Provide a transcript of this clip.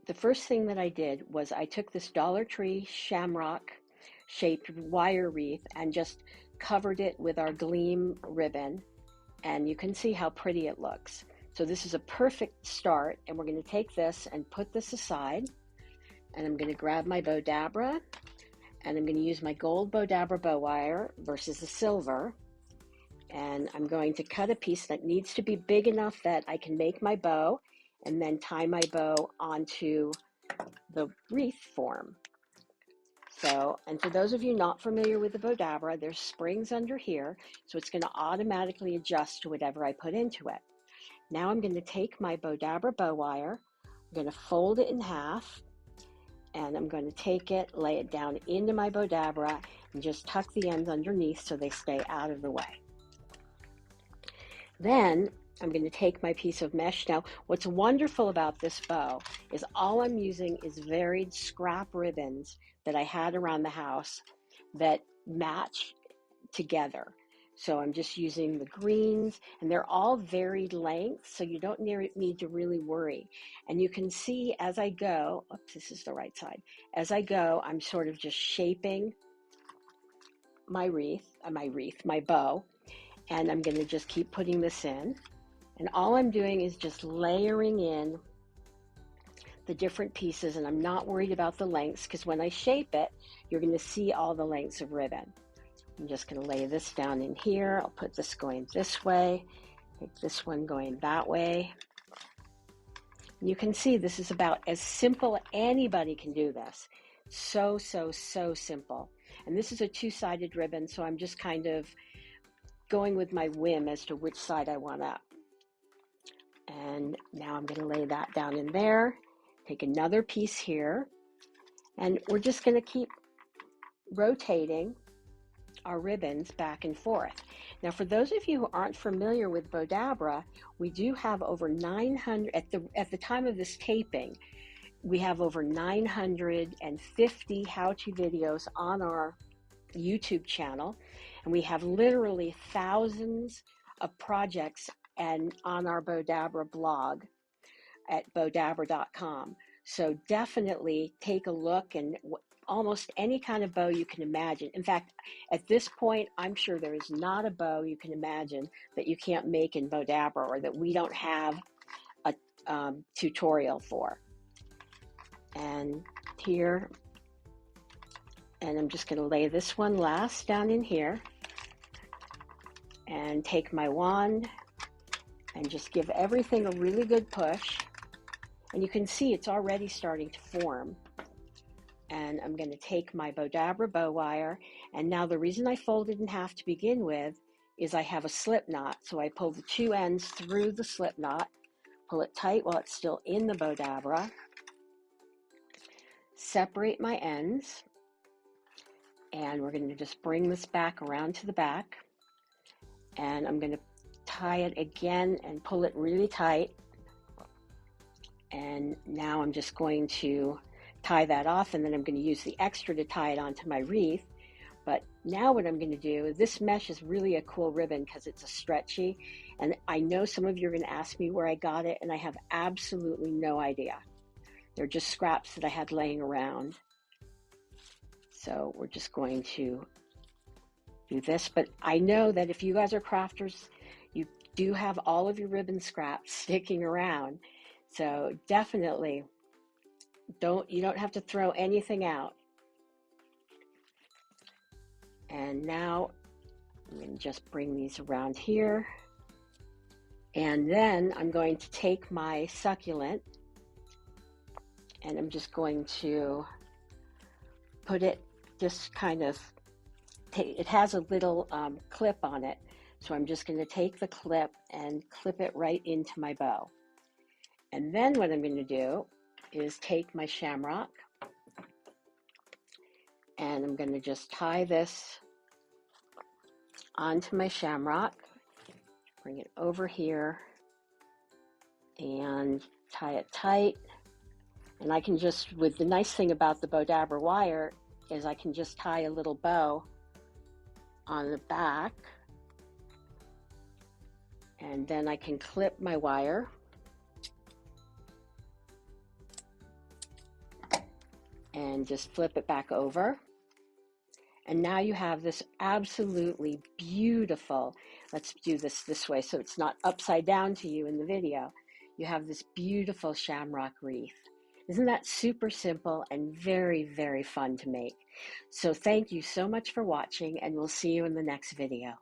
the first thing that I did was I took this Dollar Tree Shamrock-shaped wire wreath and just covered it with our Gleam ribbon, and you can see how pretty it looks. So this is a perfect start, and we're going to take this and put this aside, and I'm going to grab my Bowdabra, and I'm going to use my gold Bowdabra bow wire versus the silver, and I'm going to cut a piece that needs to be big enough that I can make my bow and then tie my bow onto the wreath form. So, and for those of you not familiar with the Bowdabra, there's springs under here, so it's going to automatically adjust to whatever I put into it. Now I'm going to take my Bowdabra bow wire, I'm going to fold it in half, and I'm going to take it, lay it down into my Bowdabra, and just tuck the ends underneath so they stay out of the way. Then I'm going to take my piece of mesh. Now, what's wonderful about this bow is all I'm using is varied scrap ribbons that I had around the house that match together. So I'm just using the greens, and they're all varied lengths, so you don't need to really worry. And you can see as I go, oops, this is the right side. As I go, I'm sort of just shaping my my bow, and I'm going to just keep putting this in. And all I'm doing is just layering in the different pieces, and I'm not worried about the lengths because when I shape it, you're going to see all the lengths of ribbon. I'm just going to lay this down in here. I'll put this going this way, take this one going that way. And you can see this is about as simple. Anybody can do this. So simple. And this is a two-sided ribbon, so I'm just kind of going with my whim as to which side I want up. And now I'm going to lay that down in there, take another piece here, and we're just going to keep rotating our ribbons back and forth. Now, for those of you who aren't familiar with Bowdabra, we do have over 900, at the time of this taping, we have over 950 how-to videos on our YouTube channel, and we have literally thousands of projects and on our Bowdabra blog at bowdabra.com. So definitely take a look, and almost any kind of bow you can imagine. In fact, at this point, I'm sure there is not a bow you can imagine that you can't make in Bowdabra or that we don't have a tutorial for. And here, and I'm just going to lay this one last down in here and take my wand and just give everything a really good push. And you can see it's already starting to form. And I'm going to take my Bowdabra bow wire. And now the reason I folded in half to begin with is I have a slip knot. So I pull the two ends through the slip knot, pull it tight while it's still in the Bowdabra, separate my ends, and we're going to just bring this back around to the back. And I'm going to tie it again and pull it really tight. And now I'm just going to tie that off, and then I'm going to use the extra to tie it onto my wreath. But now what I'm going to do, this mesh is really a cool ribbon because it's a stretchy, and I know some of you are going to ask me where I got it, and I have absolutely no idea. They're just scraps that I had laying around. So we're just going to do this, but I know that if you guys are crafters, you do have all of your ribbon scraps sticking around. So definitely you don't have to throw anything out. And now I'm going to just bring these around here. And then I'm going to take my succulent and I'm just going to put it just kind of, it has a little clip on it. So I'm just going to take the clip and clip it right into my bow. And then what I'm going to do is take my shamrock and I'm going to just tie this onto my shamrock, bring it over here and tie it tight. And I can just, with the nice thing about the Bowdabra wire is I can just tie a little bow on the back, and then I can clip my wire. and just flip it back over. And now you have this absolutely beautiful, let's do this way so it's not upside down to you in the video. You have this beautiful shamrock wreath. Isn't that super simple and very, very fun to make? So thank you so much for watching, and we'll see you in the next video.